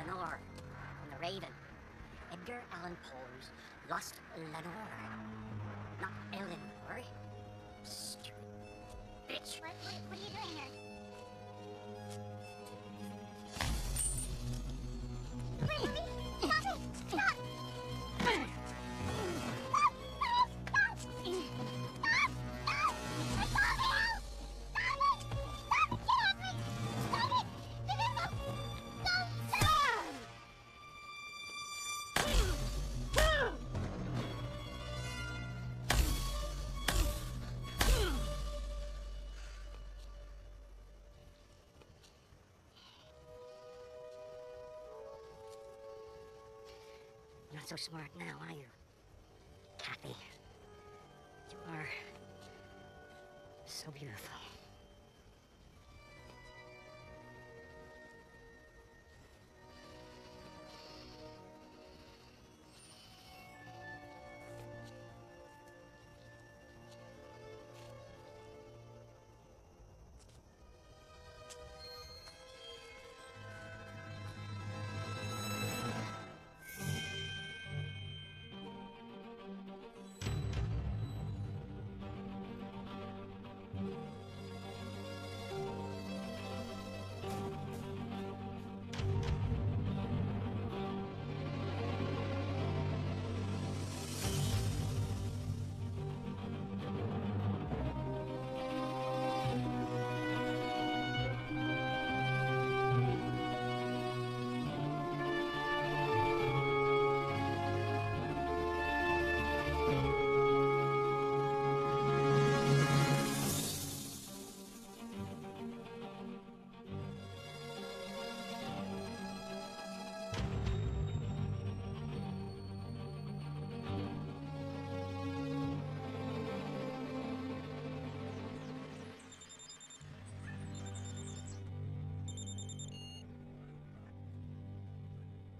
Lenore from The Raven. Edgar Allan Poe's Lost Lenore. Not Eleanor. Stupid bitch. What are you doing here? Wait, Lily! Stop it! Stop! You're not so smart now, are you, Kathy? You are so beautiful.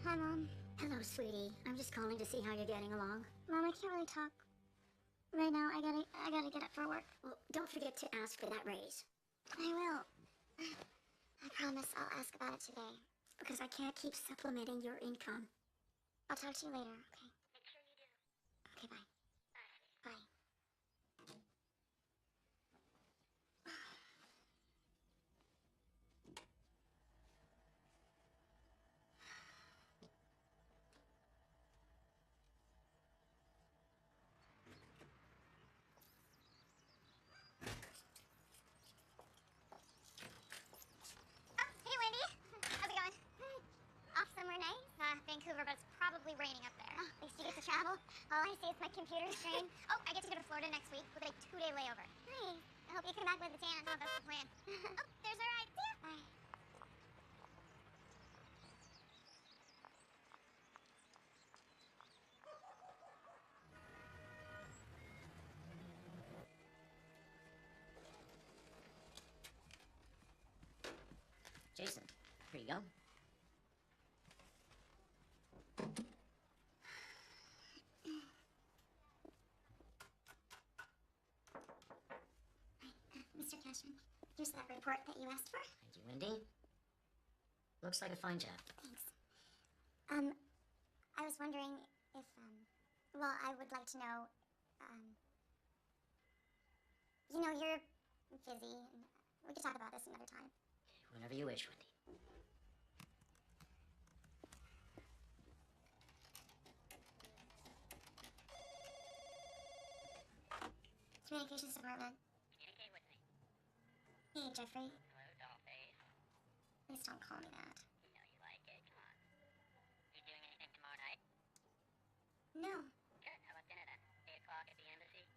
Hi, Mom. Hello, sweetie. I'm just calling to see how you're getting along. Mom, I can't really talk right now. I gotta get up for work. Well, don't forget to ask for that raise. I will. I promise I'll ask about it today. Because I can't keep supplementing your income. I'll talk to you later, okay? Make sure you do. Okay, bye. Bye. Hey, Wendy. How's it going? Off somewhere nice? Vancouver, but it's probably raining up there. At least you get to travel. All I see is my computer screen. Oh, I get to go to Florida next week with a 2-day layover. Nice. I hope you come back with a tan. Oh, that's the plan. Oh, there's our ride. See ya. Bye. Jason, here you go. Mr. Cashman, here's that report that you asked for. Thank you, Wendy. Looks like a fine job. Thanks. I was wondering if, well, I would like to know, you're busy, and we could talk about this another time. Whenever you wish, Wendy. Communications department. Communicate with me. Hey, Jeffrey. Hello, dollface. Please don't call me that. You know you like it. Come on. You doing anything tomorrow night? No. Good. How about dinner then? 8 o'clock at the embassy?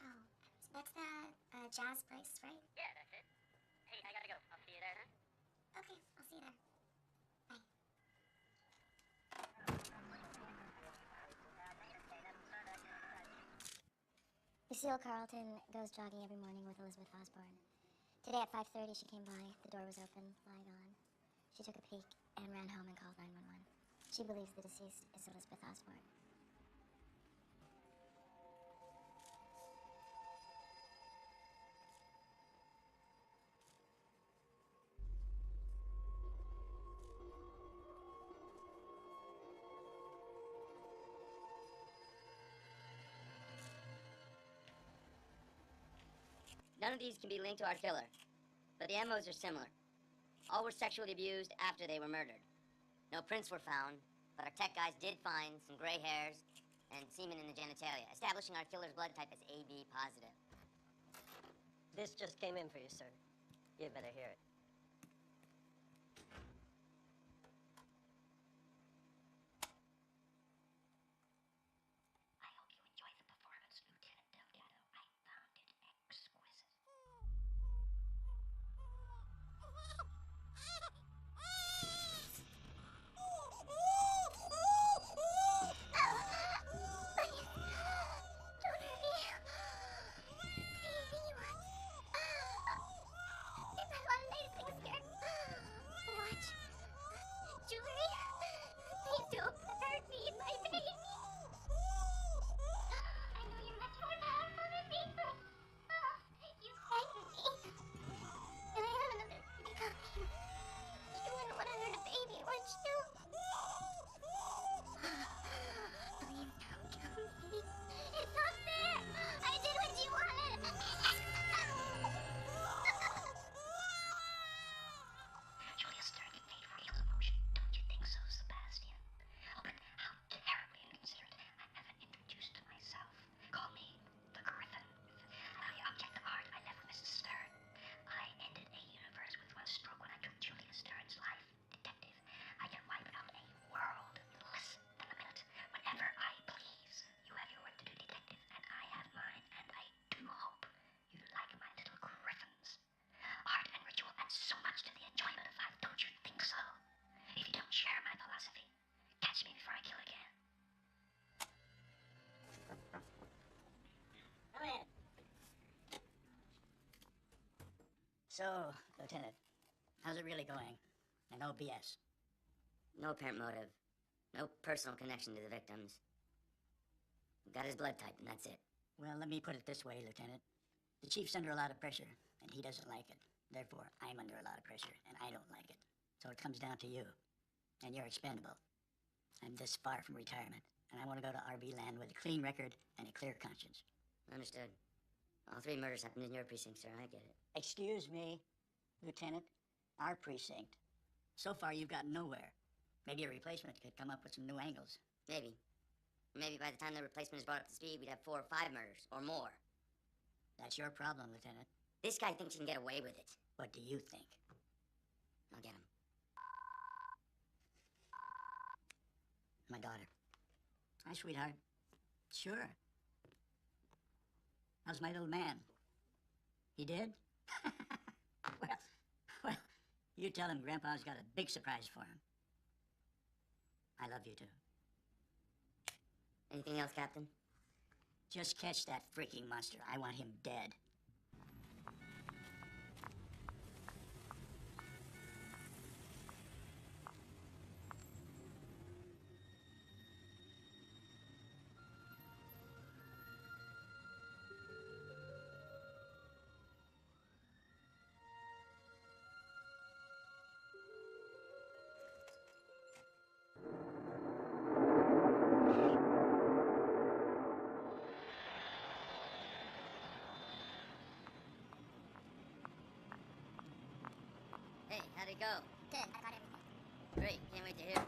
Oh, that's that jazz place, right? Yeah, that's it. Hey, I gotta go. I'll see you there then. Okay, I'll see you there. Bye. Lucille Carlton goes jogging every morning with Elizabeth Osborne. Today at 5:30 she came by. The door was open, light on. She took a peek and ran home and called 911. She believes the deceased is Elizabeth Osborne. None of these can be linked to our killer, but the MOs are similar. All were sexually abused after they were murdered. No prints were found, but our tech guys did find some gray hairs and semen in the genitalia, establishing our killer's blood type as AB positive. This just came in for you, sir. You better hear it. I hope you enjoyed the performance, Lieutenant Delgado. I found it exquisite. Julia Stern conveyed real emotion, don't you think so, Sebastian? Oh, but how terribly inconsiderate. I haven't introduced myself. Call me the Griffin. The object of art I left with Mrs. Stern. I ended a universe with one stroke when I took Julia Stern's life. Detective, I can wipe out a world in less than a minute, whenever I please. You have your work to do, detective, and I have mine, and I do hope you like my little griffins. Art and ritual add so much to the enjoyment of life, don't you think so? If you don't share my philosophy, catch me before I kill again. Come in. So, Lieutenant, how's it really going? And no BS. No apparent motive. No personal connection to the victims. Got his blood type, and that's it. Well, let me put it this way, Lieutenant. The chief's under a lot of pressure, and he doesn't like it. Therefore, I'm under a lot of pressure, and I don't like it. So it comes down to you. And you're expendable. I'm this far from retirement, and I want to go to RV land with a clean record and a clear conscience. Understood. All 3 murders happened in your precinct, sir. I get it. Excuse me, Lieutenant. Our precinct. So far, you've gotten nowhere. Maybe a replacement could come up with some new angles. Maybe. Maybe by the time the replacement is brought up to speed, we'd have 4 or 5 murders, or more. That's your problem, Lieutenant. This guy thinks he can get away with it. What do you think? I'll get him. My daughter. Hi, sweetheart. Sure. How's my little man? He did? well, you tell him Grandpa's got a big surprise for him. I love you, too. Anything else, Captain? Just catch that freaking monster. I want him dead. Hey, how'd it go? Good, I got everything. Great, can't wait to hear.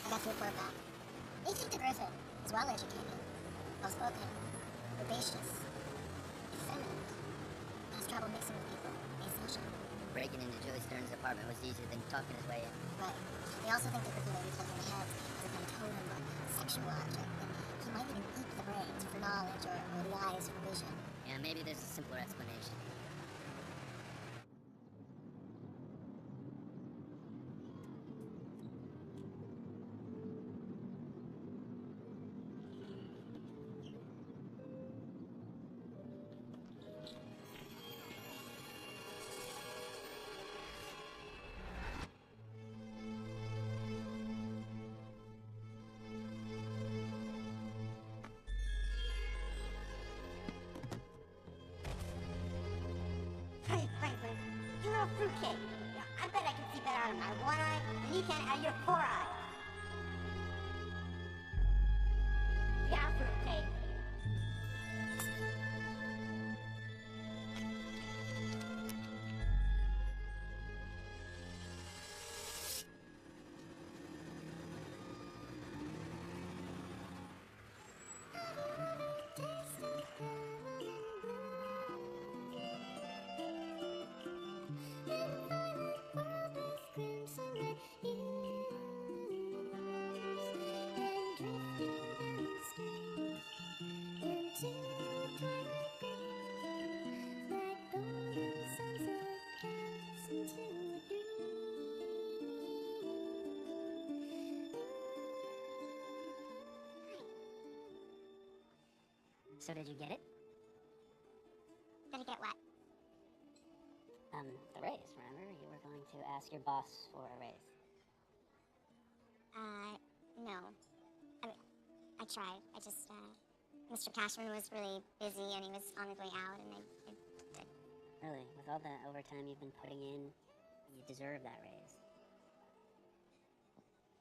I got to report back. Agent de Griffin is well educated, well spoken, herbaceous, effeminate, has trouble mixing with people, asocial. Breaking into Julie Stern's apartment was easier than talking his way in. Right. They also think the Griffin may be taking heads as a kind of totem sexual object, and he might even eat the brains for knowledge or the eyes for vision. Yeah, maybe there's a simpler explanation. Hey, Franklin, you're a fruitcake. I bet I can see better out of my one eye than you can out of your poor eye. Yeah, for a cake. So did you get it? Gonna get what? The raise, remember? You were going to ask your boss for a raise. No. I mean, I tried. I just, Mr. Cashman was really busy and he was on his way out and I did. Really, with all the overtime you've been putting in, you deserve that raise.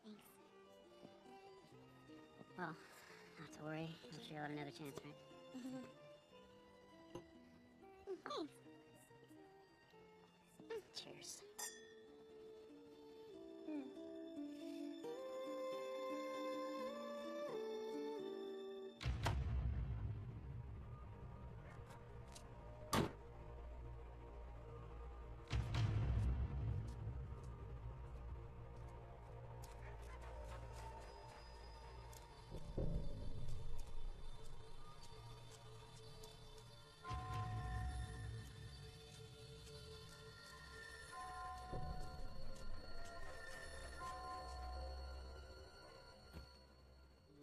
Thanks. Well, not to worry. I'm sure you'll have another chance, right? Thanks. Cheers.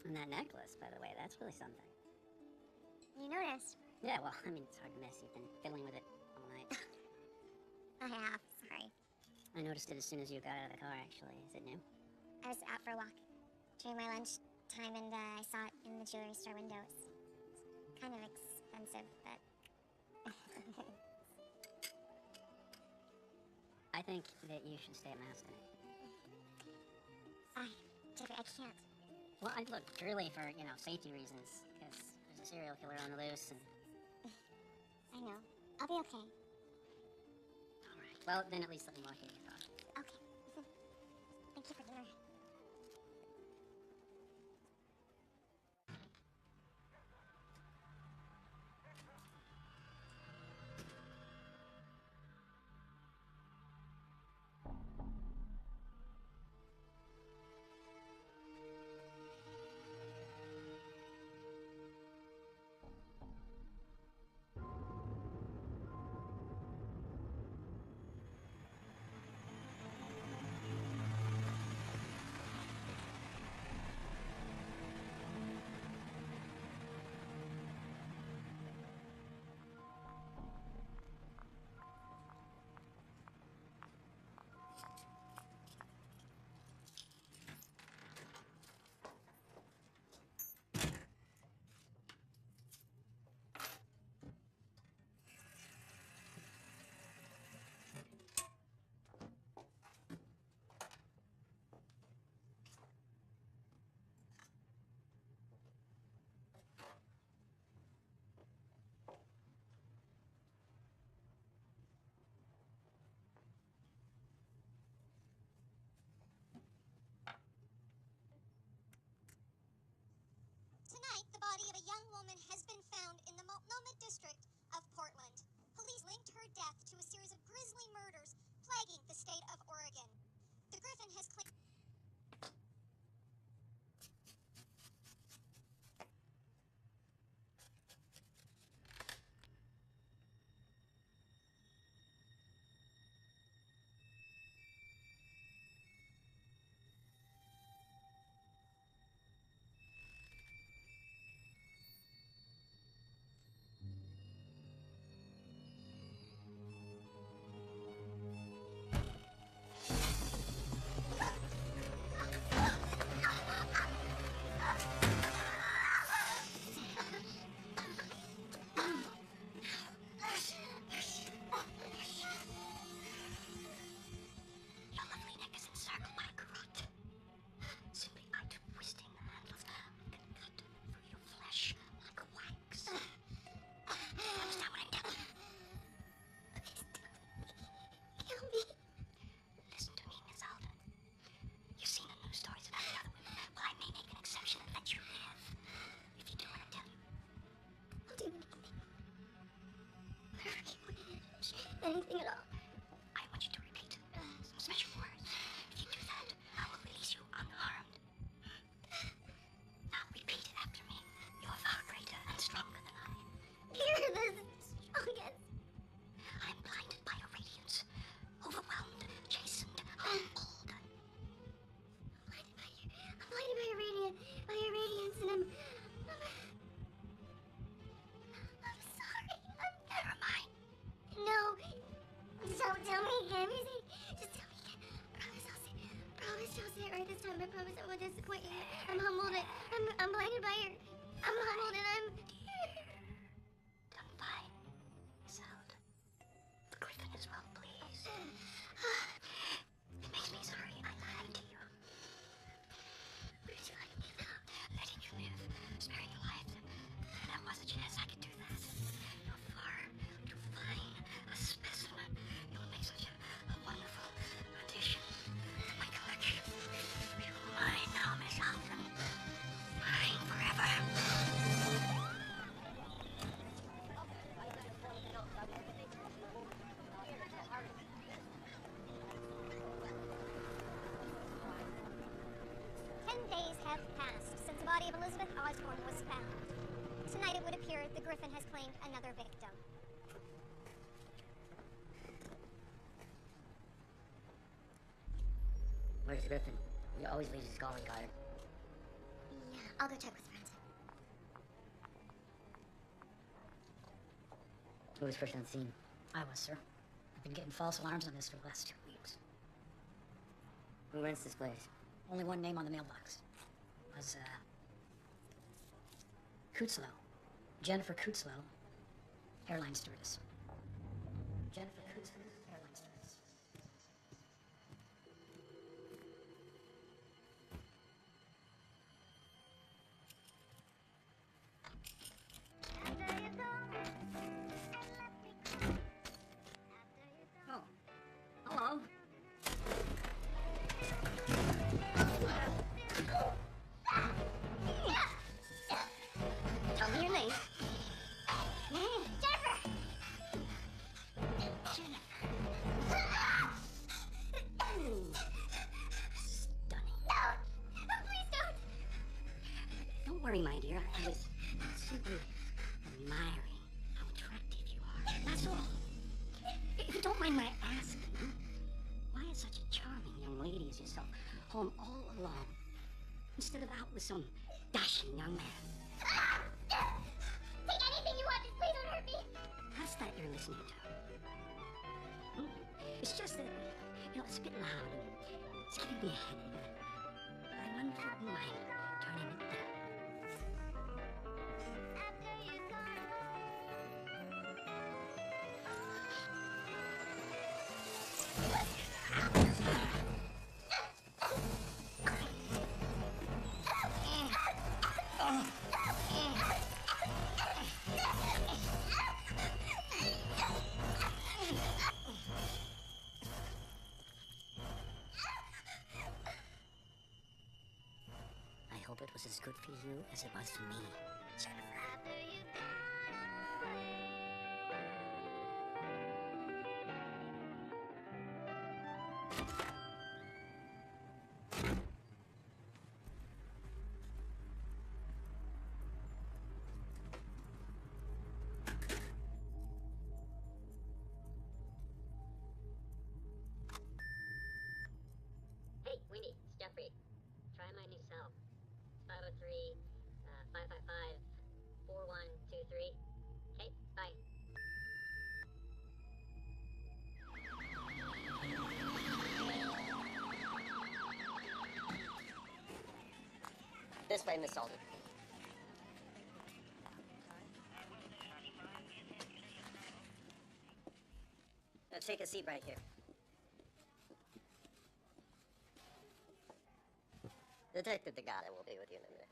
And that necklace, by the way, that's really something. You noticed? Yeah, well, I mean, it's hard to miss. You've been fiddling with it all night. I have. Sorry. I noticed it as soon as you got out of the car, actually. Is it new? I was out for a walk during my lunch time and I saw it in the jewelry store window. It's kind of expensive, but... I think that you should stay at my house tonight. Jeffrey, I can't. Well, I look, purely for, safety reasons, because there's a serial killer on the loose, and... I know. I'll be okay. Alright. Well, then at least let me walk in your car. Okay. Thank you for dinner. Tonight, the body of a young woman has been found in the Multnomah district of Portland. Police linked her death to a series of grisly murders plaguing the state of Oregon. The Griffin has claimed... anything at all. I want you to repeat some special words. If you do that, I will release you unharmed. Now repeat it after me. You are far greater and stronger than I. You're the strongest. I'm blinded by your radiance. Overwhelmed, chastened, humbled. I'm blinded by your radiance, and I'm sorry. Never mind. No, don't tell me again. Just tell me again. Promise I'll say it right this time. I promise I won't disappoint you. I'm humbled. I'm blinded by your. I'm humbled and I'm. Done fine. Miss Held. The Griffin is well pleased. It makes me sorry I lied to you. Would you like me now? Letting you live, sparing your life. There was a chance I could do that. You're far too fine a specimen. You'll make such a wonderful addition to my collection. You're mine now, Miss Alden. Mine forever. 10 days have passed since the body of Elizabeth Osborne was found. Tonight it would appear the Griffin has claimed another victim. Where's the Griffin? He always leaves his calling card. Yeah, I'll go check with friends. Who was first on the scene? I was, sir. I've been getting false alarms on this for the last 2 weeks. Who rents this place? Only one name on the mailbox. Was, Kutzlow. Jennifer Kutzlow, airline stewardess. Jennifer Kutzlow, airline stewardess. Oh. Hello. Tell me your name. Jennifer! Stunning. No! Please don't! Don't worry, my dear. I was simply admiring how attractive you are. That's all. If you don't mind my asking, why is such a charming young lady as yourself home all alone instead of out with some dashing young man? Take anything you want, just please don't hurt me! What's that you're listening to? It's just that, it's a bit loud and it's giving me a headache. I wonder if you wouldn't mind turning it down. After you come I hope it was as good for you as it was for me, Jennifer. after you Hey, Winnie, it's Jeffrey. Try my new cell. 503 555 4123. Okay, bye. This way, Miss Alden. Take a seat right here. Detective Degata will be with you in a minute.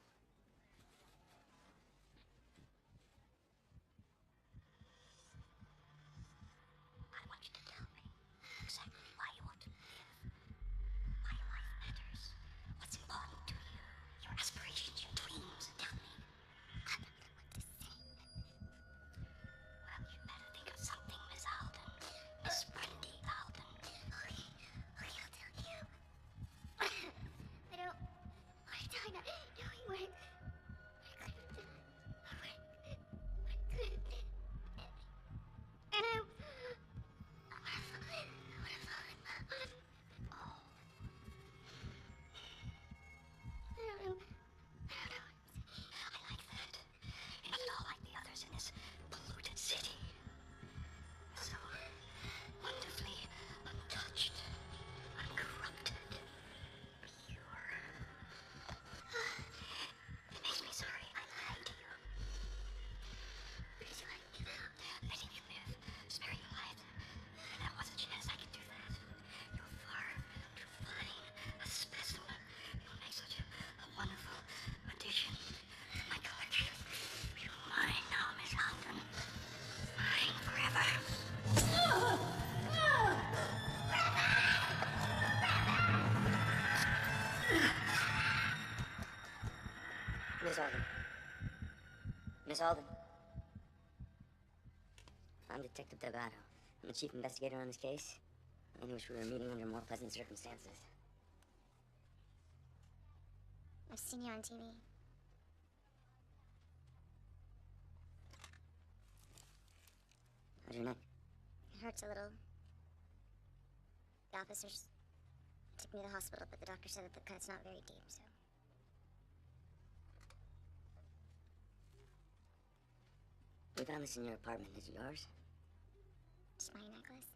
I want you to tell me exactly why you want to live, why your life matters, what's important to you, your aspirations, your dreams. Tell me. I don't know what to say. Well, you better think of something, Miss Alden. Miss Alden. I'm Detective Delgado. I'm the chief investigator on this case. I wish we were meeting under more pleasant circumstances. I've seen you on TV. How's your neck? It hurts a little. The officers took me to the hospital, but the doctor said that the cut's not very deep, so... We found this in your apartment. Is it yours? Just my necklace.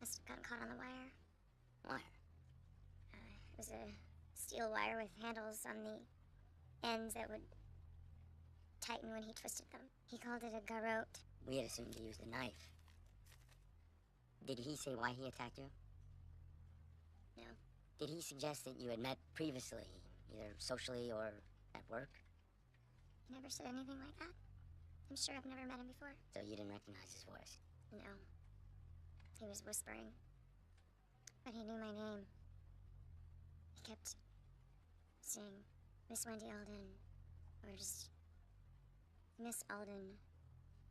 Must have gotten caught on the wire. Wire? It was a steel wire with handles on the ends that would tighten when he twisted them. He called it a garrote. We had assumed he used a knife. Did he say why he attacked you? No. Did he suggest that you had met previously, either socially or at work? He never said anything like that. I'm sure I've never met him before. So you didn't recognize his voice? No. He was whispering. But he knew my name. He kept saying, Miss Wendy Alden, or just Miss Alden.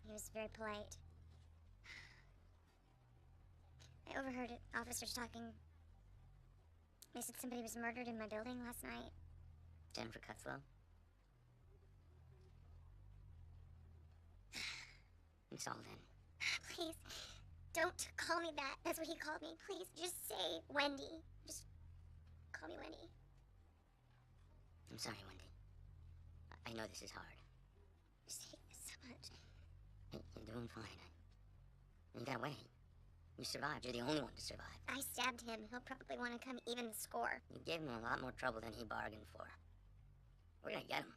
He was very polite. I overheard officers talking. They said somebody was murdered in my building last night. Jennifer Cutslow? Miss Alden. Please, don't call me that. That's what he called me. Please, just say Wendy. Just call me Wendy. I'm sorry, Wendy. I know this is hard. I just hate this so much. Hey, you're doing fine. You got away. You survived. You're the only one to survive. I stabbed him. He'll probably want to come even the score. You gave him a lot more trouble than he bargained for. We're gonna get him.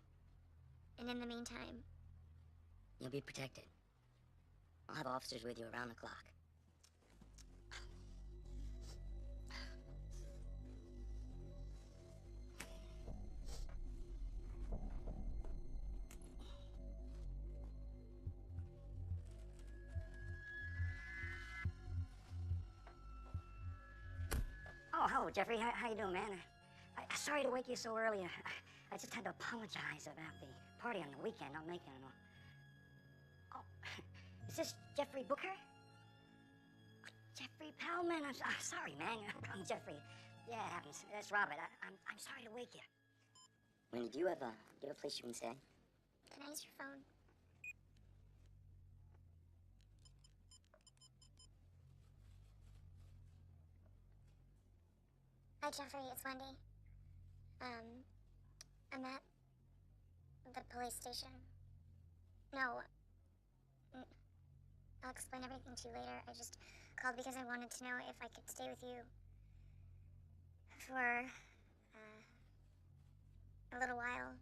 And in the meantime, You'll be protected. I'll have officers with you around the clock. Oh, hello, Jeffrey. How you doing, man? Sorry to wake you so early. I just had to apologize about the party on the weekend I'm making. Oh, is this Jeffrey Booker? Jeffrey Pellman. I'm sorry, man. I'm Jeffrey. Yeah, it happens. That's Robert. I'm sorry to wake you. Wendy, do you have a place you can stay? can I use your phone? Hi, Jeffrey. It's Wendy. I'm at the police station. No. I'll explain everything to you later. I just called because I wanted to know if I could stay with you for a little while.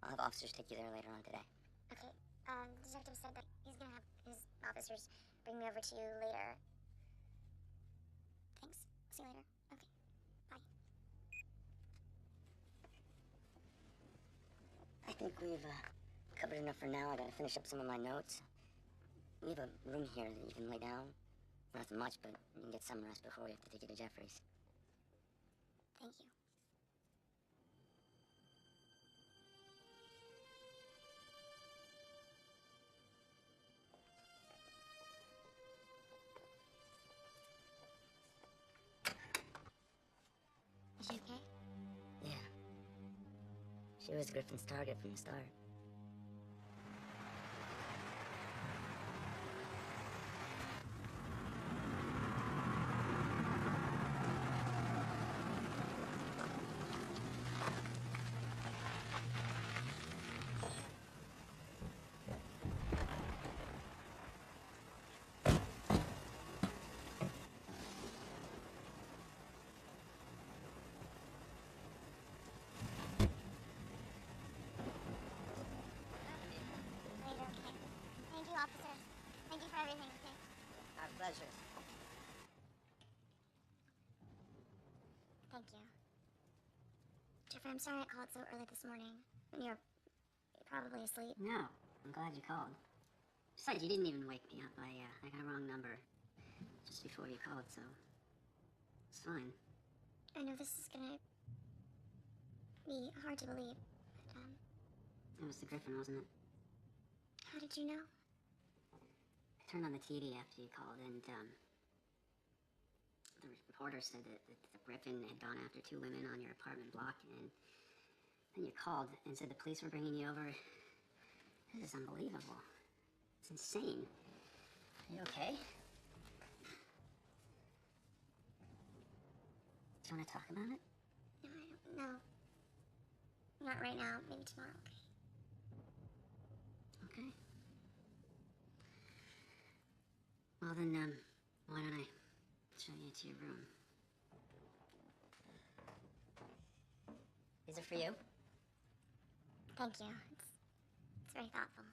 I'll have officers take you there later on today. Okay. The detective said that he's gonna have his officers bring me over to you later. Thanks. See you later. Okay. Bye. I think we've covered enough for now. I gotta finish up some of my notes. We have a room here that you can lay down. Nothing much, but you can get some rest before we have to take you to Jeffrey's. Thank you. Is she okay? Yeah. She was Griffin's target from the start. Later, okay. Thank you, officer. Thank you for everything, okay? Our pleasure. Thank you. Jeffrey, I'm sorry I called so early this morning. When you're probably asleep. No, I'm glad you called. Besides, you didn't even wake me up. I got a wrong number just before you called, so it's fine. I know this is gonna be hard to believe, but, It was the Griffin, wasn't it? How did you know? I turned on the TV after you called, and, the reporter said that the Griffin had gone after 2 women on your apartment block, and then you called and said the police were bringing you over. This is unbelievable. It's insane. Are you okay? Do you want to talk about it? No, I don't know. Not right now. Maybe tomorrow. Okay. Well then, why don't I show you to your room? These are for you. Thank you. It's very thoughtful.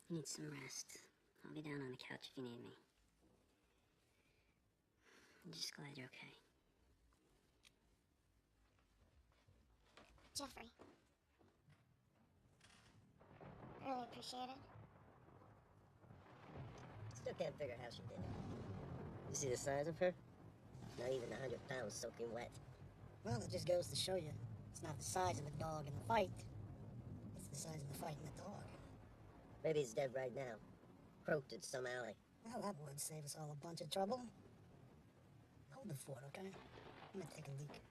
You need some rest. I'll be down on the couch if you need me. I'm just glad you're okay. Jeffrey. I really appreciate it. Still can't figure how she did it. You see the size of her? Not even 100 pounds soaking wet. Well, it just goes to show you, it's not the size of the dog in the fight. It's the size of the fight in the dog. Maybe he's dead right now. Croaked in some alley. Well, that would save us all a bunch of trouble. Hold the fort, okay? I'm gonna take a leak.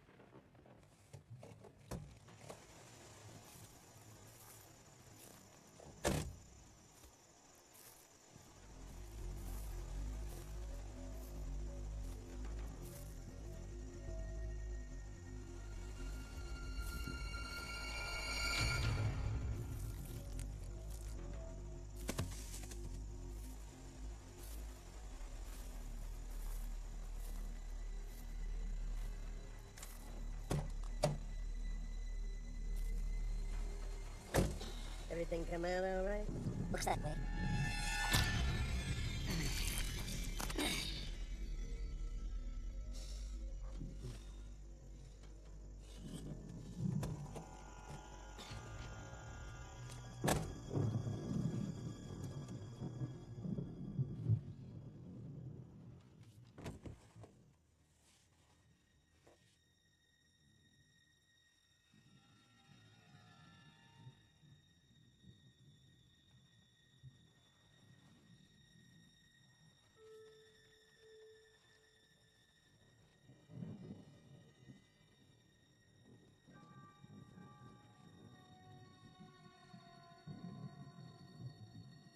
Everything come out all right? Looks that way.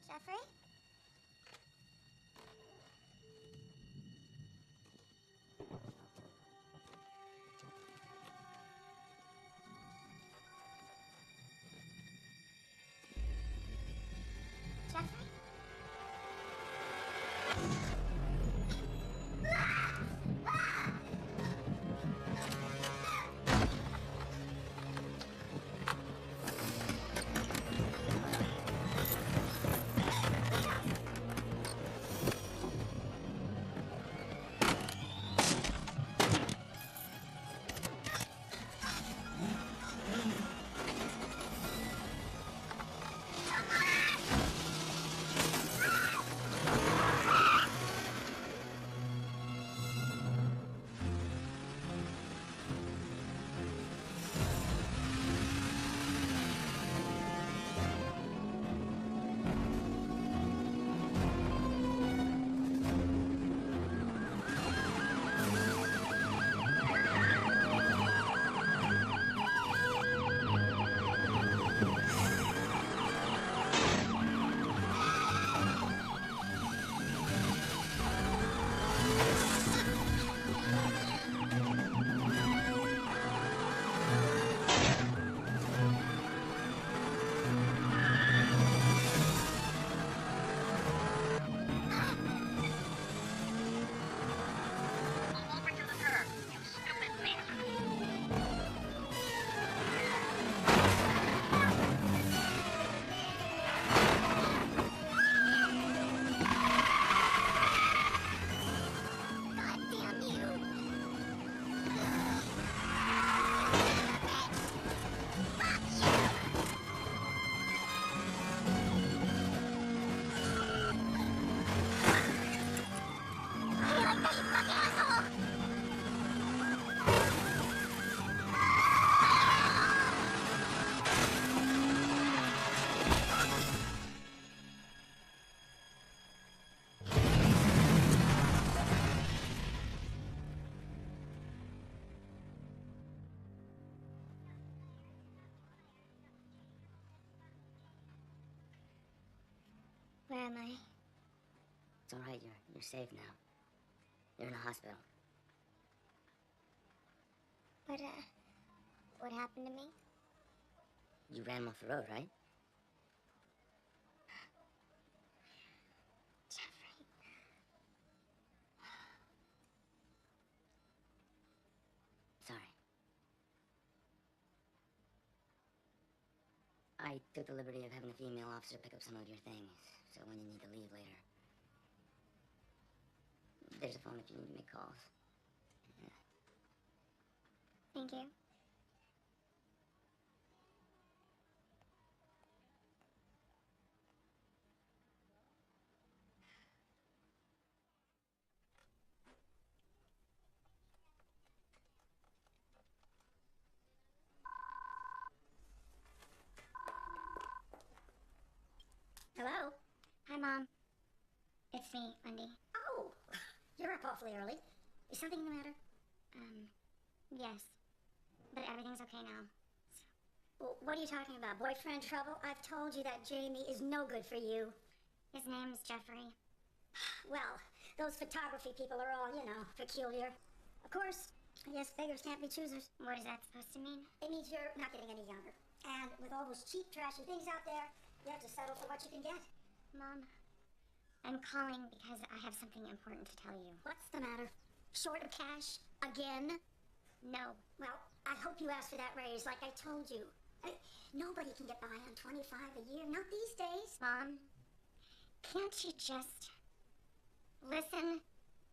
Jeffrey? Jeffrey? Where am I? It's all right. You're safe now. You're in a hospital. What happened to me? You ran him off the road, right? Jeffrey. Sorry. I took the liberty of having a female officer pick up some of your things, so when you need to leave later. There's a phone if you need to make calls. Yeah. Thank you. Hello? Hi, Mom. It's me, Wendy. Oh, you're up awfully early. Is something the matter? Yes. But everything's okay now. Well, what are you talking about? Boyfriend trouble? I've told you that Jamie is no good for you. His name's Jeffrey. Well, those photography people are all, peculiar. Of course, I guess beggars can't be choosers. What is that supposed to mean? It means you're not getting any younger. And with all those cheap, trashy things out there, you have to settle for what you can get. Mom, I'm calling because I have something important to tell you. What's the matter? Short of cash? Again? No. Well, I hope you asked for that raise like I told you. Nobody can get by on $25 a year, not these days. Mom, can't you just listen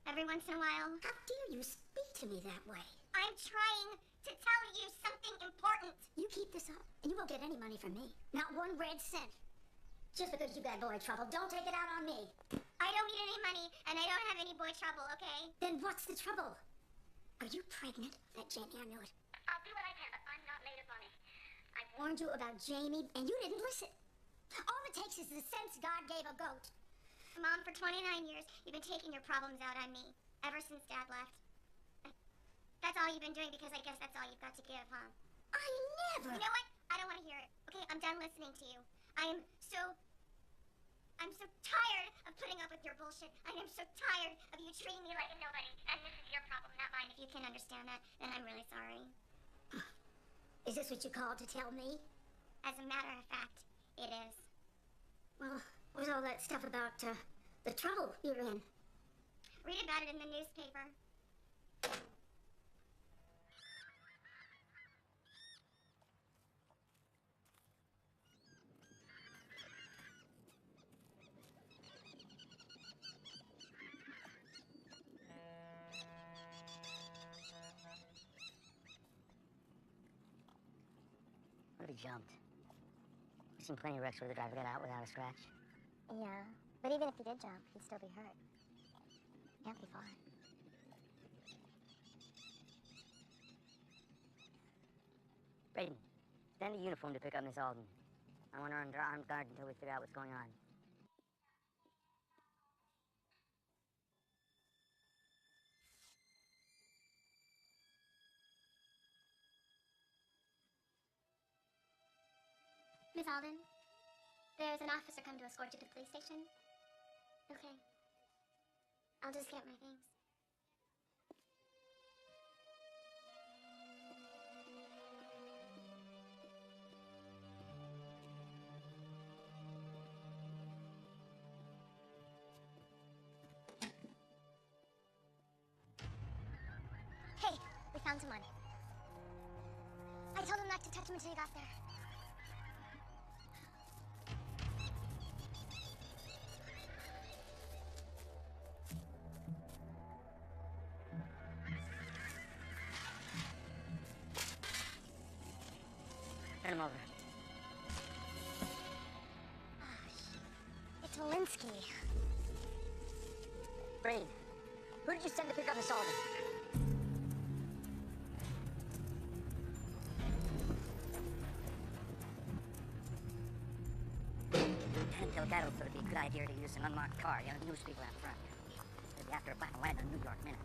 every once in a while? How dare you speak to me that way? I'm trying to tell you something important. You keep this up, and you won't get any money from me. Not one red cent. Just because you got boy trouble, don't take it out on me. I don't need any money, and I don't have any boy trouble, okay? Then what's the trouble? Are you pregnant? That Jamie, I knew it. I'll do what I can, but I'm not made of money. I warned you about Jamie, and you didn't listen. All it takes is the sense God gave a goat. Mom, for 29 years, you've been taking your problems out on me, ever since Dad left. That's all you've been doing because I guess that's all you've got to give, huh? I never... You know what? I don't want to hear it. Okay, I'm done listening to you. I'm so tired of putting up with your bullshit. I am so tired of you treating me like a nobody. And this is your problem, not mine. If you can understand that, then I'm really sorry. Is this what you called to tell me? As a matter of fact, it is. Well, what was all that stuff about, the trouble you're in? Read about it in the newspaper. What if he jumped? I've seen plenty of wrecks where the driver got out without a scratch. Yeah, but even if he did jump, he'd still be hurt. Can't be far. Brayden, send a uniform to pick up Miss Alden. I want her under armed guard until we figure out what's going on. Miss Alden, there's an officer come to escort you to the police station. Okay. I'll just get my things. Hey, we found someone. I told him not to touch him until he got there. Turn him over. It's Olinsky. Brayden, who did you send to pick up Miss Alden? Delgado thought it'd be a good idea to use an unmarked car, newspaper out front. They'd be after a black and white in the New York Minute.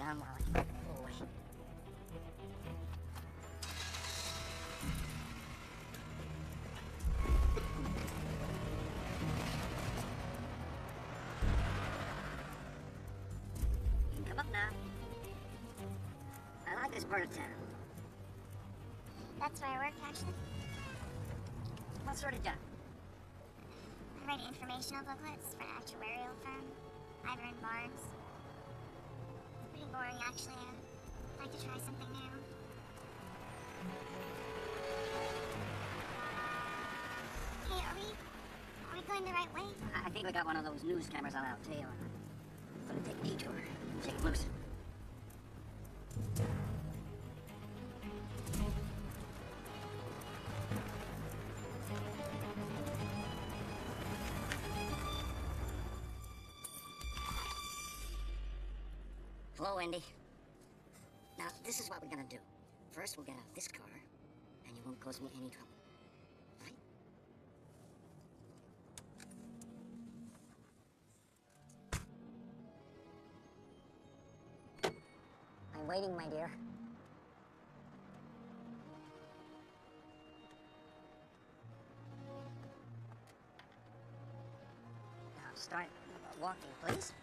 down while I pull away. Come up now. I like this part of town. That's where I work, actually. What sort of job? I write informational booklets for an actuarial firm. I run bars. It's pretty boring, actually. I'd like to try something new. Hey, are we going the right way? I think we got one of those news cameras on our tail. I'm gonna take a detour. Shake it loose. Hello, Wendy. Now, this is what we're gonna do. First, we'll get out this car, and you won't cause me any trouble. Right? I'm waiting, my dear. Now, start walking, please.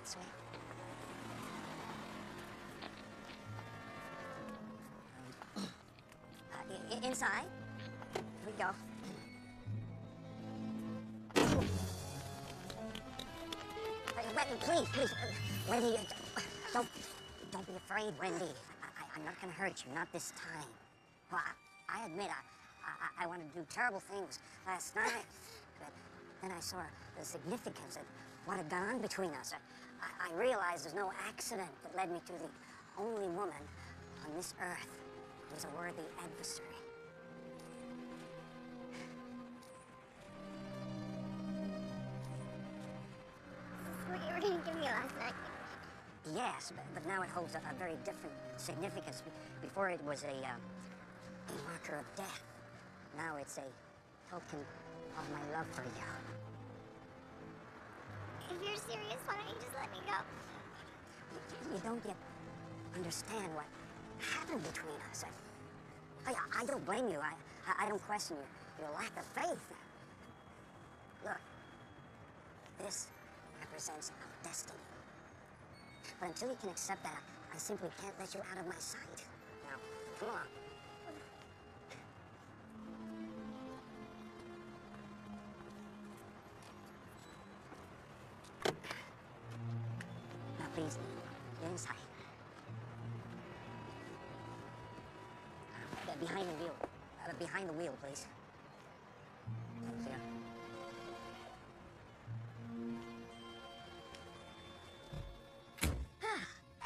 This way. Inside. Here we go. Wendy, please. Wendy, don't be afraid, Wendy. I'm not gonna hurt you, not this time. Well, I admit, I wanted to do terrible things last night, but then I saw the significance of what had gone on between us. I realized there's no accident that led me to the only woman on this earth who was a worthy adversary. What you were going to give me last night. Yes, but now it holds a very different significance. Before it was a marker of death. Now it's a token of my love for you. If you're serious, why don't you just let me go? You don't yet understand what happened between us. I don't blame you. I don't question your lack of faith. Look, this represents our destiny. But until you can accept that, I simply can't let you out of my sight. Now, come on. Now, please, get inside. Behind the wheel. Behind the wheel, please. Thank you.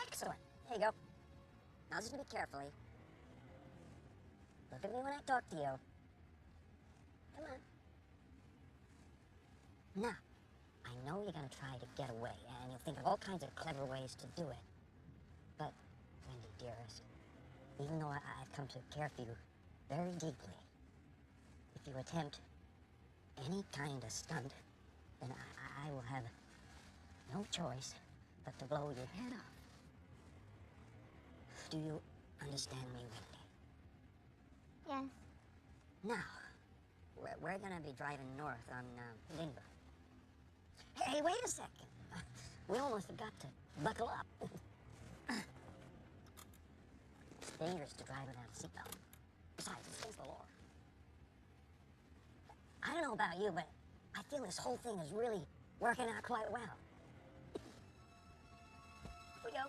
Excellent. There you go. Now listen to me carefully. Look at me when I talk to you. Come on. Now, I know you're gonna try to get away, and you'll think of all kinds of clever ways to do it. But, Wendy, dearest, even though I've come to care for you very deeply, if you attempt any kind of stunt, then I will have no choice but to blow your head off. Do you understand me, Wendy? Yes. Now, we're gonna be driving north on Lindbergh. Hey, wait a second. We almost forgot to buckle up. It's dangerous to drive without a seatbelt. Besides, it's against the law. I don't know about you, but I feel this whole thing is really working out quite well. Here we go.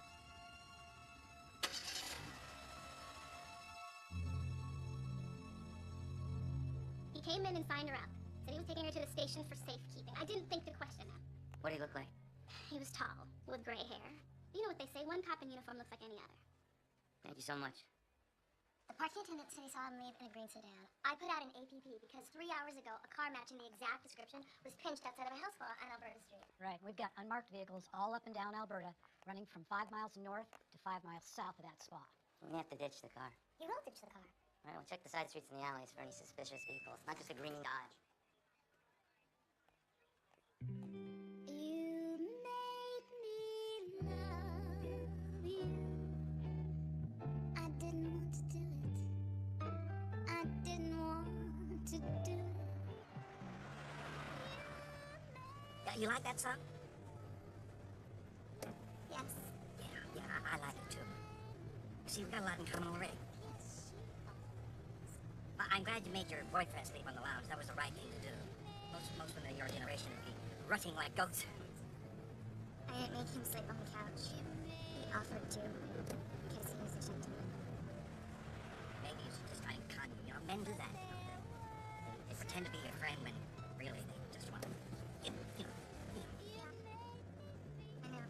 He came in and signed her up. Said he was taking her to the station for safekeeping. I didn't think to question him. What do you look like? He was tall, with gray hair. You know what they say, one cop in uniform looks like any other. Thank you so much. The parking attendant said he saw him leave in a green sedan. I put out an APP because 3 hours ago, a car matching the exact description was pinched outside of my house on Alberta Street. Right. We've got unmarked vehicles all up and down Alberta, running from 5 miles north to 5 miles south of that spot. We have to ditch the car. You will ditch the car. All right, we'll check the side streets and the alleys for any suspicious vehicles. Not just a green Dodge. You make me love. You like that song? Yes. Yeah, I like it too. See, we've got a lot in common already. I'm glad you made your boyfriend sleep on the lounge. That was the right thing to do. Most women of your generation would be rutting like goats. I didn't make him sleep on the couch. He offered to, because he was a gentleman. Maybe you should just try and con you. You know, men do that. You know, they pretend to be your friend when really they just want to, you know. I know.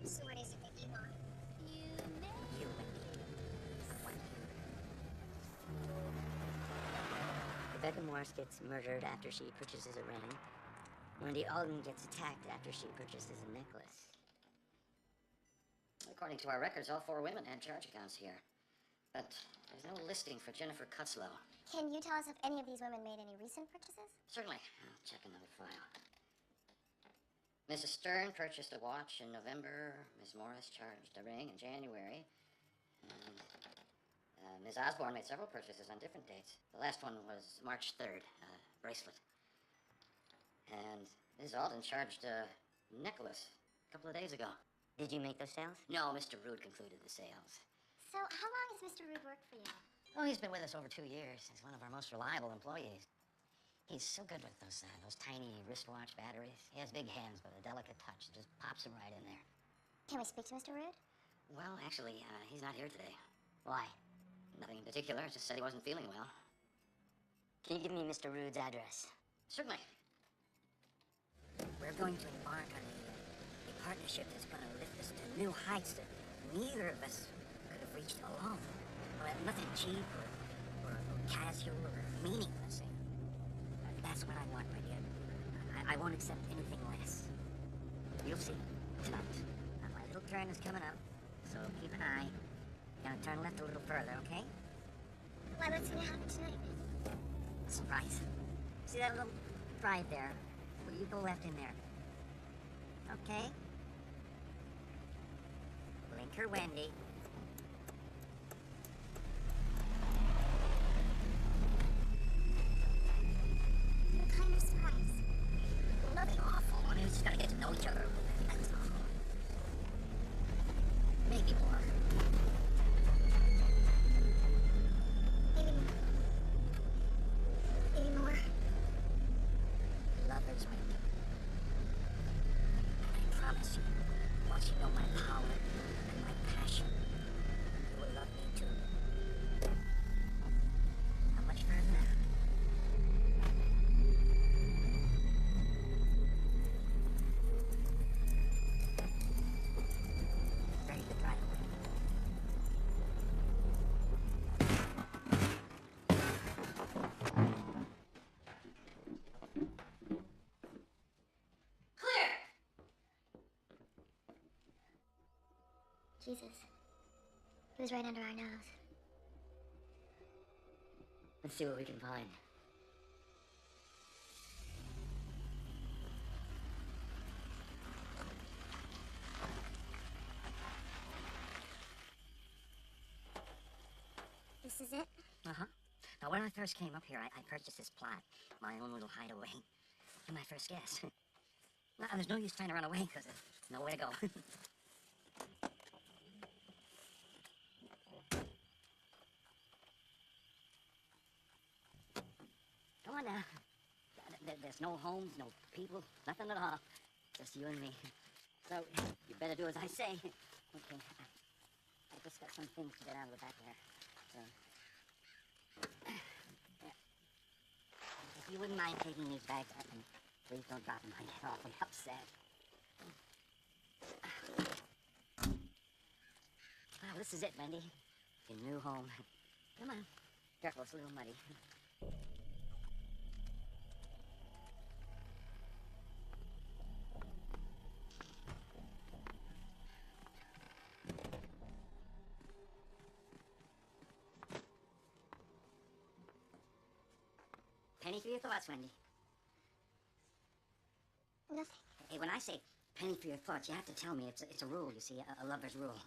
So what is it that you want? You, Wendy. Rebecca Morris gets murdered after she purchases a ring. Wendy Alden gets attacked after she purchases a necklace. According to our records, all 4 women had charge accounts here. But there's no listing for Jennifer Cutslow. Can you tell us if any of these women made any recent purchases? Certainly. I'll check another file. Mrs. Stern purchased a watch in November. Miss Morris charged a ring in January. And Ms. Osborne made several purchases on different dates. The last one was March 3rd, a bracelet. And Ms. Alden charged a necklace a couple of days ago. Did you make those sales? No, Mr. Rude concluded the sales. So how long has Mr. Rude worked for you? Well, he's been with us over 2 years. He's one of our most reliable employees. He's so good with those tiny wristwatch batteries. He has big hands, but a delicate touch. Just pops them right in there. Can we speak to Mr. Rude? Well, actually, he's not here today. Why? Nothing in particular. Just said he wasn't feeling well. Can you give me Mr. Rude's address? Certainly. We're going to embark on a partnership that's going to lift us to new heights that neither of us could have reached alone. Well, nothing cheap or casual or meaningless. That's what I want, my dear. I won't accept anything less. You'll see tonight. Now, my little turn is coming up, so keep an eye. Gonna turn left a little further, okay? Why, what's gonna happen tonight? Surprise. See that little drive there? Well, you go left in there. Okay? Blinker Wendy. What kind of surprise? Nothing awful. I mean, we just gotta get to know each other. That's all. Maybe more. Maybe more. Lovers, Wendy. I promise you, once you know my power and my passion, you will love me too. How much further? Ready to drive away. Clear! Jesus. It was right under our nose. Let's see what we can find. This is it? Uh-huh. Now, when I first came up here, I purchased this plot, my own little hideaway. My first guess. Now, there's no use trying to run away, because there's nowhere to go. Come on now. There's no homes, no people, nothing at all. Just you and me. So, you better do as I say. Okay. I just got some things to get out of the back there. So, yeah. If you wouldn't mind taking these bags up, and please don't drop them. I get awfully upset. Well, this is it, Wendy. Your new home. Come on. Careful, it's a little muddy. Penny for your thoughts, Wendy. Nothing. Hey, when I say penny for your thoughts, you have to tell me. It's a rule, you see, a lover's rule.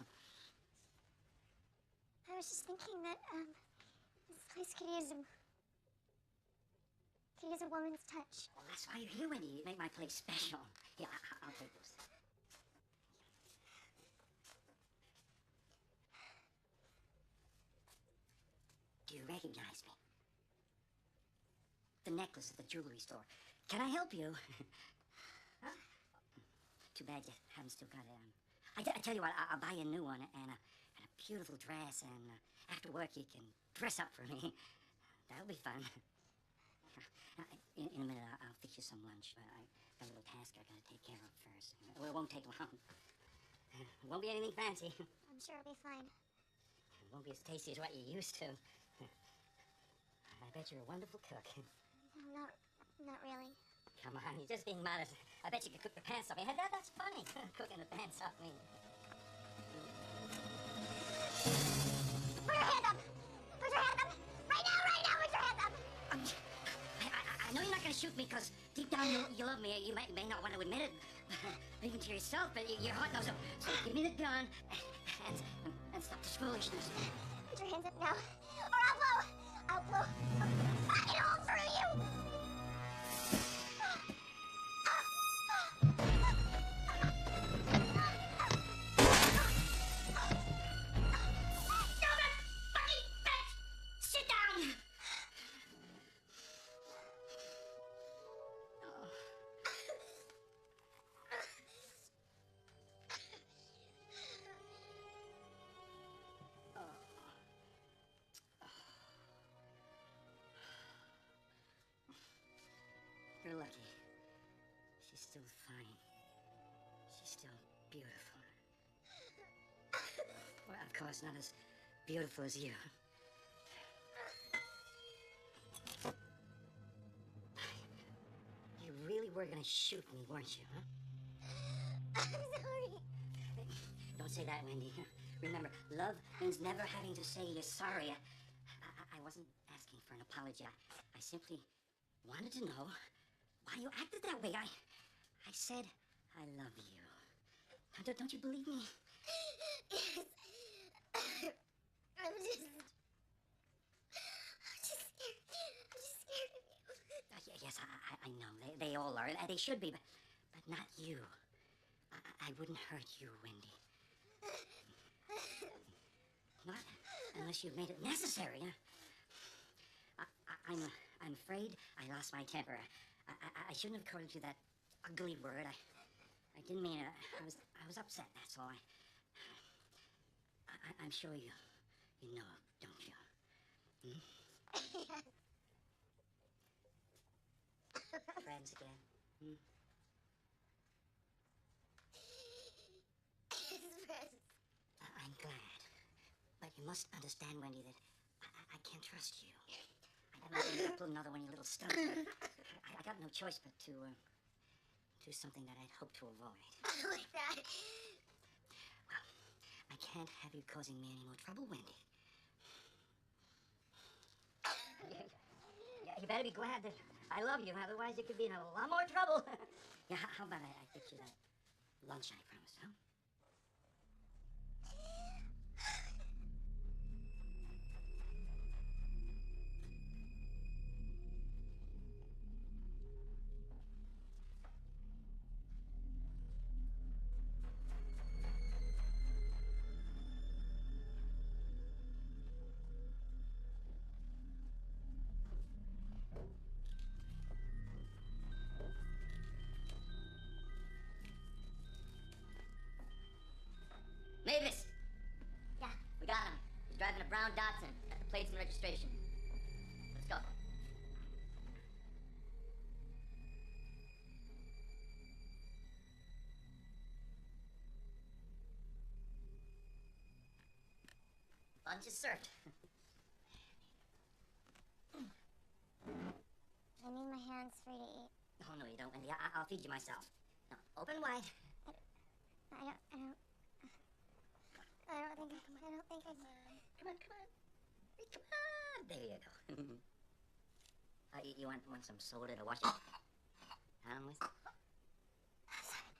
I was just thinking that, this place could use could use a woman's touch. Well, that's why you're here, Wendy. You make my place special. Here, I'll take this. Do you recognize me? The necklace at the jewelry store. Can I help you? Huh? Too bad you haven't still got it. I tell you what, I'll buy you a new one and a beautiful dress, and after work you can dress up for me. That'll be fun. In a minute, I'll fix you some lunch. I got a little task I gotta take care of first. Well, it won't take long. It won't be anything fancy. I'm sure it'll be fine. It won't be as tasty as what you're used to. I bet you're a wonderful cook. No, not really. Come on, you're just being modest. I bet you could cook the pants off me. That's funny, cooking the pants off me. Put your hands up! Put your hands up! Right now, put your hands up! I know you're not gonna shoot me, because deep down you love me. You may not want to admit it, even to yourself, but your heart knows. So give me the gun and stop this foolishness. Put your hands up now, or I'll blow a fucking hole through you! You're lucky. She's still fine. She's still beautiful. Well, of course, not as beautiful as you. You really were gonna shoot me, weren't you, huh? I'm sorry. Don't say that, Wendy. Remember, love means never having to say you're sorry. I wasn't asking for an apology. I simply wanted to know why you acted that way. I said I love you. Don't you believe me? Yes. I'm just scared. I'm just scared of you. Yes, I know. They all are. They should be, but not you. I wouldn't hurt you, Wendy. Not unless you've made it necessary. I'm afraid I lost my temper. I shouldn't have called you that ugly word. I didn't mean it. I was upset. That's all. I'm sure you know, don't you? Friends again. I'm glad, but you must understand, Wendy, that I can't trust you. I don't want to pull another one of your little stunts. I got no choice but to do something that I'd hoped to avoid. Like that. Well, I can't have you causing me any more trouble, Wendy. Yeah, you better be glad that I love you, otherwise you could be in a lot more trouble. Yeah, how about I get you that lunch I promised, huh? Mavis! Yeah. We got him. He's driving a brown Datsun. Got the plates and registration. Let's go. Lunch is served. I need my hands free to eat. Oh, no, you don't, Wendy. I'll feed you myself. Now, open wide. I don't think I can. Come on. Come on. There you go. You want some soda to wash it down with? I'm sorry,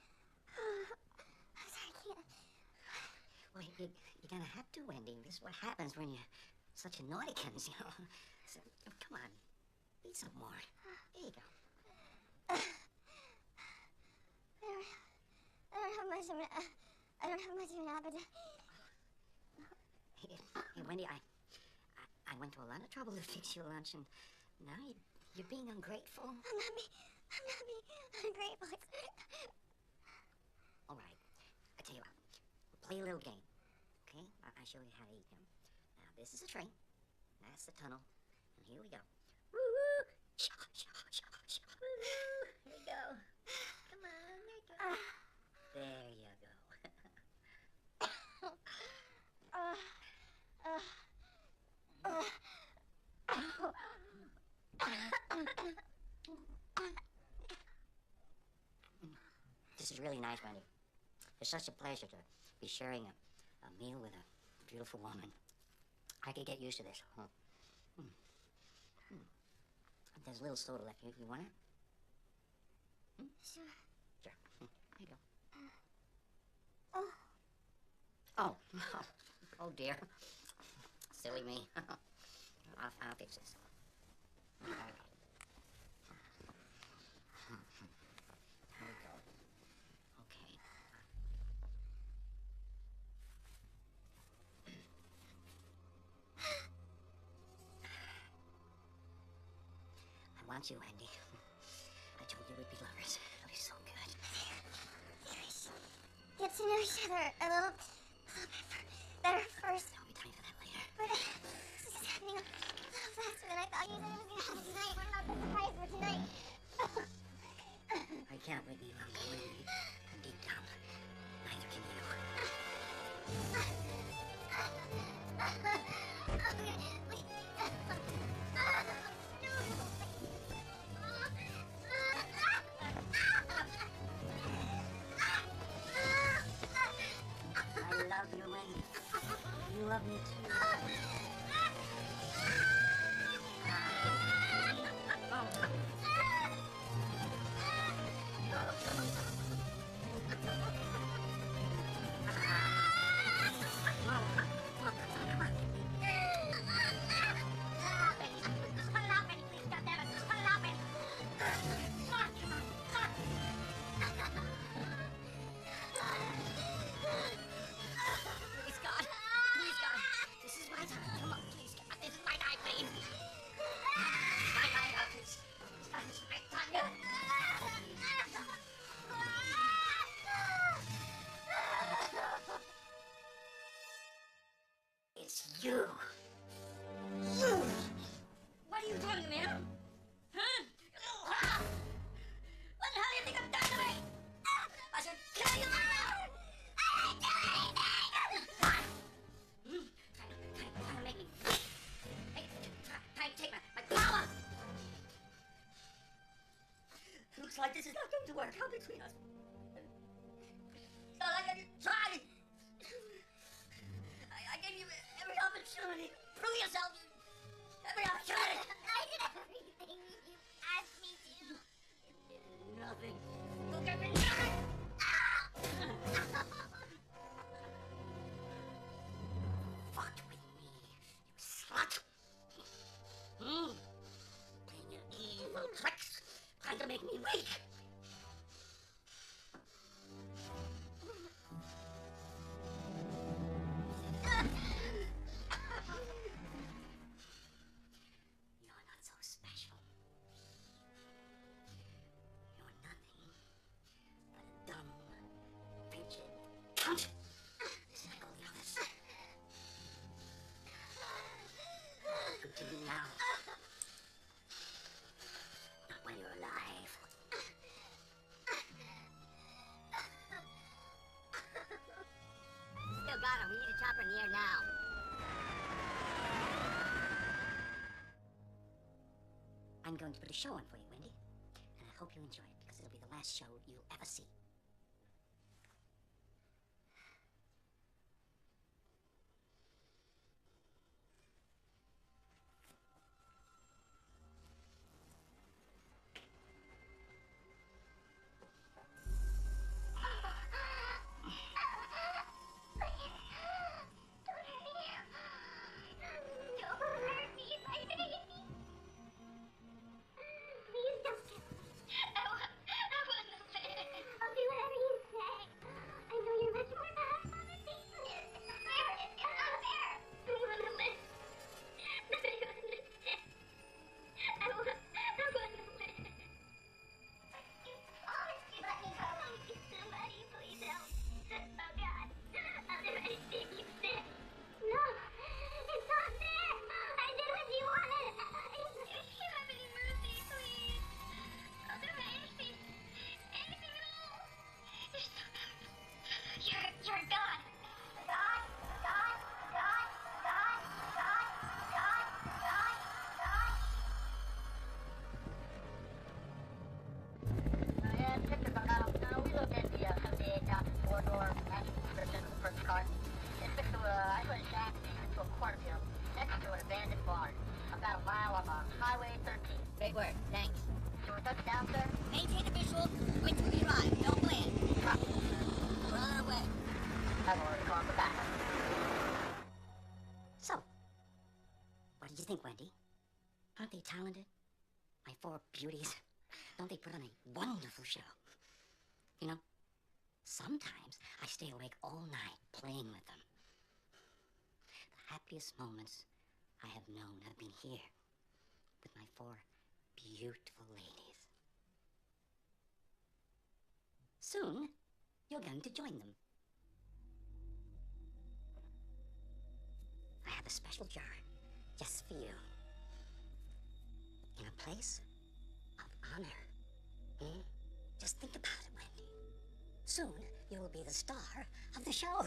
I can't. Well, you're gonna have to, Wendy. This is what happens when you're such a naughtykins, you know. So, come on. Eat some more. There you go. I don't have much of an appetite. Hey, Wendy, I went to a lot of trouble to fix you lunch, and now you're being ungrateful. I'm not being ungrateful. All right. I tell you what. We'll play a little game. Okay? I'll show you how to eat them. Now, this is a train. That's the tunnel. And here we go. Woo-woo! Woo-woo! Here we go. Come on, there you go. There you go. This is really nice, Wendy. It's such a pleasure to be sharing a meal with a beautiful woman. I could get used to this. Huh? There's a little soda left here if you want it. Sure. Sure. Here you go. Oh. Oh, dear. Silly me. I'll fix this. There we go. Okay. I want you, Wendy. I told you we'd be lovers. It'll be so good. Get to know each other a little better first. There'll be time for that later. But this is happening a little faster than I thought. You said it was gonna happen tonight. What about the surprise for tonight? I can't wait any longer, Wendy. And deep down, neither can you. I love you, Wendy. You love me too. Please, God. Please, God. This is my time. Come on, please, God. This is my night, please. My night, please. This is my time. It's you. You! What are you doing to me, huh? What the hell do you think I've done to me? I should kill you now! I didn't do anything! Trying to make me... Trying to take my power! Looks like this is not going to work out between us. It's not like I didn't try! I gave you every opportunity. Prove yourself. Every opportunity. I did everything you asked me to. Nothing. Look at me. Nothing. Fucked with me, you slut. Playing your evil tricks. Trying to make me weak. You're not so special. You're nothing but a dumb, wretched cunt. Just like all the others. Good to you now. Not when you're alive. Still got him. We need a chopper in the air now. I'm going to put a show on for you, Wendy. And I hope you enjoy it, because it'll be the last show you'll ever see. Please don't cornfield next to an abandoned barn, about a mile off of Highway 13. Great work. Thanks. So we're touching down, sir? Maintain the visual. Wait till we arrive. Don't land. Copy, sir. We're on our way. I've already called the back. So, what did you think, Wendy? Aren't they talented? My four beauties. Don't they put on a wonderful show? You know, sometimes I stay awake all night playing with them. The happiest moments I have known have been here with my four beautiful ladies. Soon, you're going to join them. I have a special jar just for you. In a place of honor. Just think about it, Wendy. Soon, you will be the star of the show.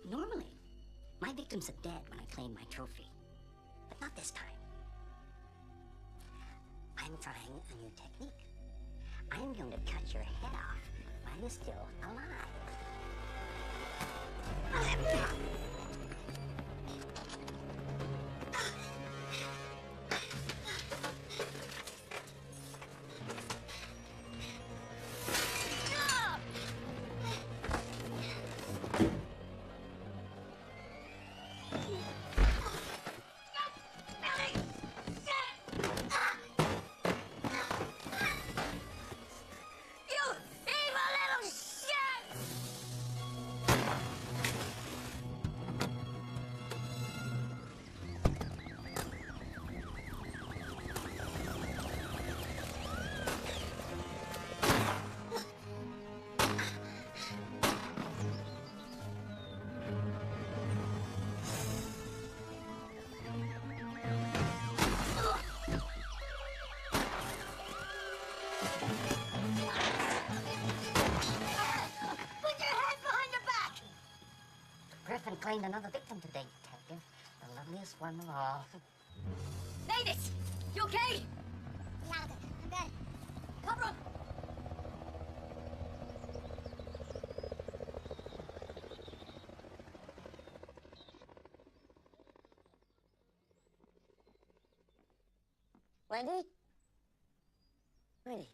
Normally, my victims are dead when I claim my trophy. But not this time. I'm trying a new technique. I'm going to cut your head off while you're still alive. Griffin claimed another victim today, Detective. The loveliest one of all. Mavis! You okay? Yeah, I'm good. Cover up! Wendy? Wendy.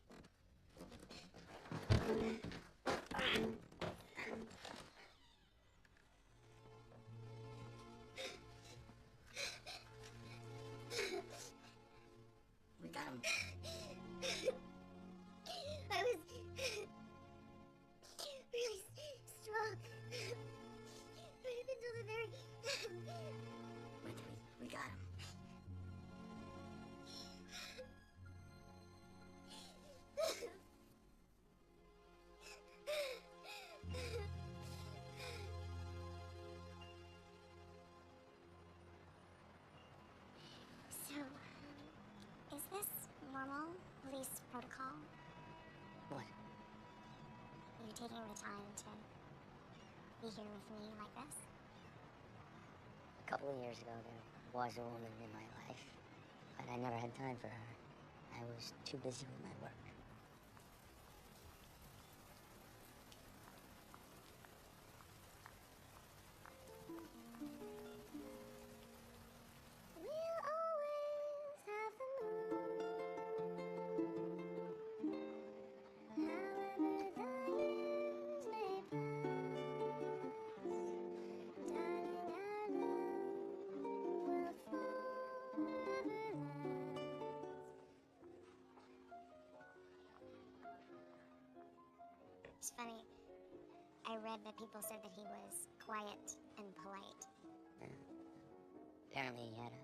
We got him. I was really strong. Right up until the very end. We got him. So, is this normal police protocol? What? Are you taking the time to be here with me like this? A couple of years ago, there was a woman in my life, but I never had time for her. I was too busy with my work. We'll always have the moon. However the years may pass, darling, our love will forever last. It's funny. I read that people said that he was quiet and polite. Apparently, he had a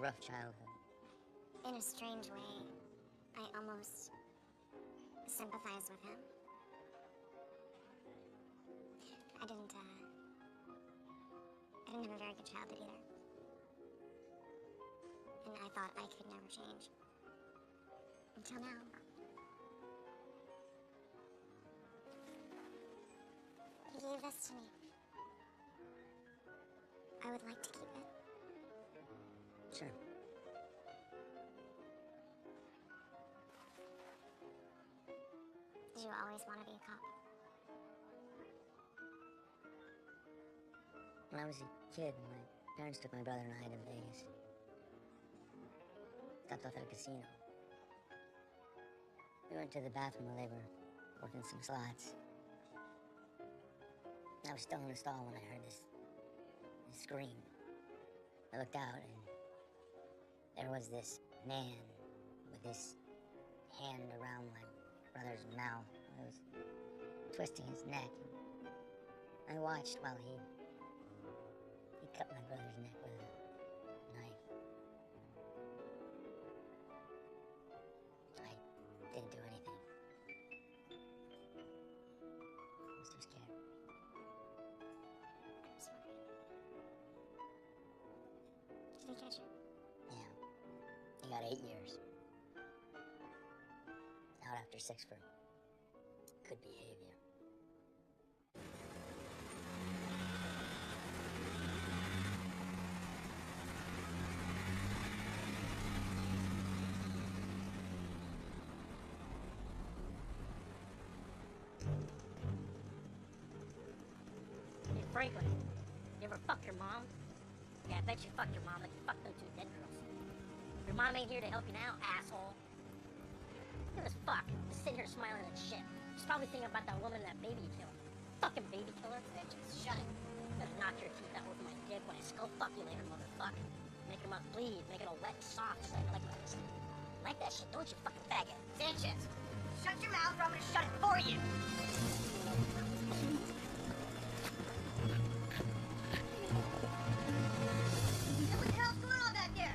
rough childhood. In a strange way, I almost sympathize with him. I didn't have a very good childhood either. And I thought I could never change. Until now. He gave this to me. I would like to keep it. Sure. always want to be a cop? When I was a kid, my parents took my brother and I to Vegas. Stopped off at a casino. We went to the bathroom while they were working some slots. I was still in the stall when I heard this scream. I looked out and there was this man with his hand around my brother's mouth. He was twisting his neck. I watched while he cut my brother's neck with a knife. I didn't do anything. I was too scared. I'm sorry. Did they catch you? Yeah. He got 8 years. Out after 6 for good behavior. Hey, Franklin, you ever fuck your mom? Yeah, I bet you fucked your mom like you fucked those 2 dead girls. Your mom ain't here to help you now, asshole. Look at this fuck, just sitting here smiling at shit. She's probably thinking about that woman and that baby you killed. Fucking baby killer, bitches. Shut it. I'm gonna knock your teeth out with my dick when I skull fuck you later, motherfucker. Make your mouth bleed, make it all wet and soft, just like that shit, don't you, fucking faggot? Sanchez, shut your mouth or I'm gonna shut it for you! What the hell's going on back there?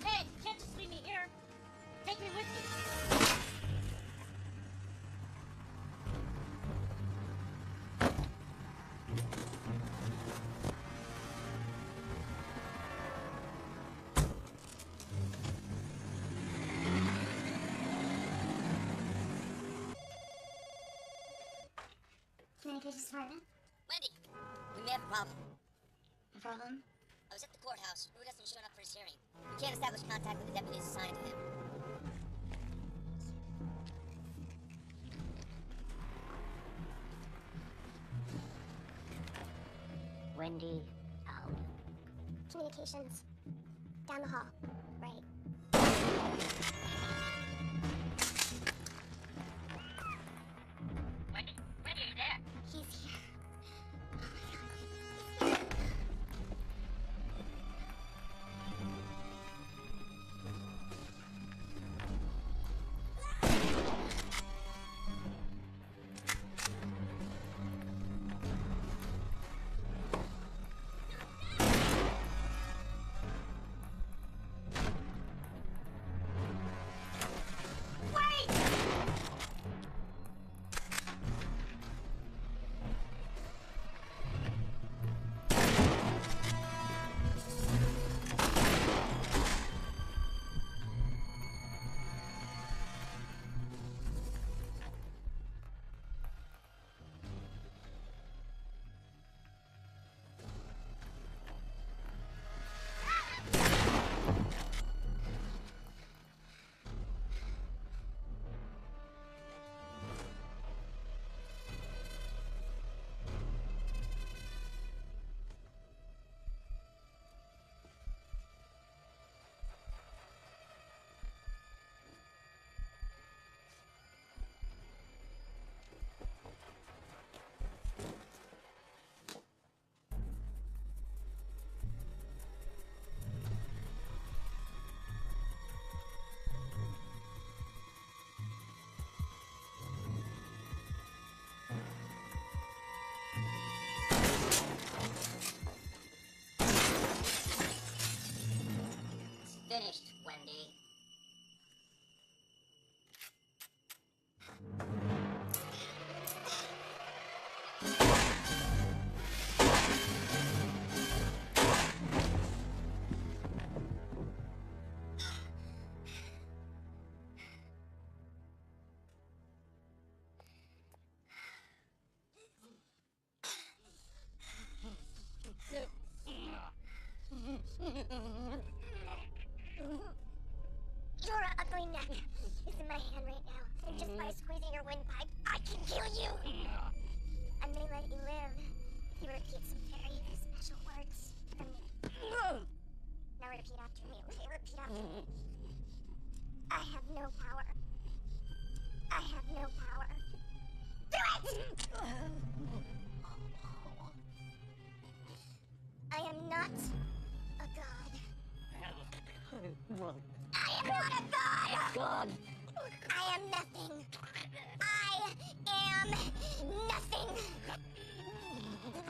Hey, you can't just leave me here. Take me with you. Communications department? Wendy, we may have a problem. A problem? I was at the courthouse. Rude hasn't shown up for his hearing. We can't establish contact with the deputies assigned to him. Wendy out. Communications. Down the hall. Right. Wendy, are you there? He's here.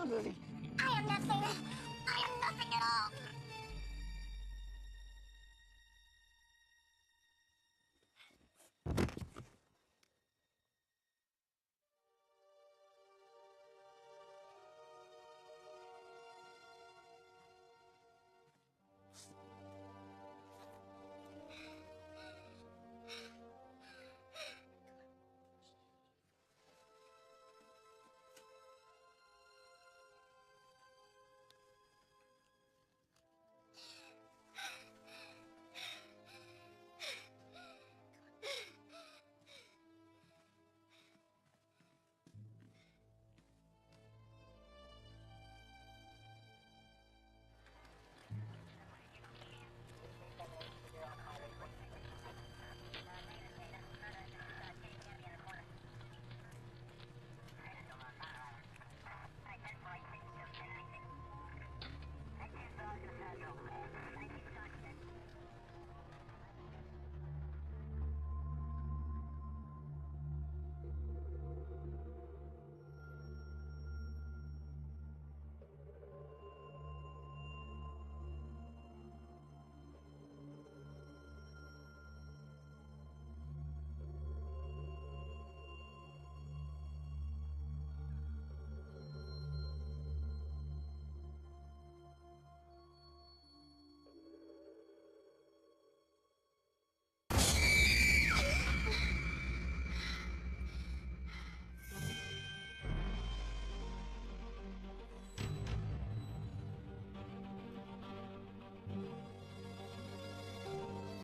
I am nothing. I am nothing at all.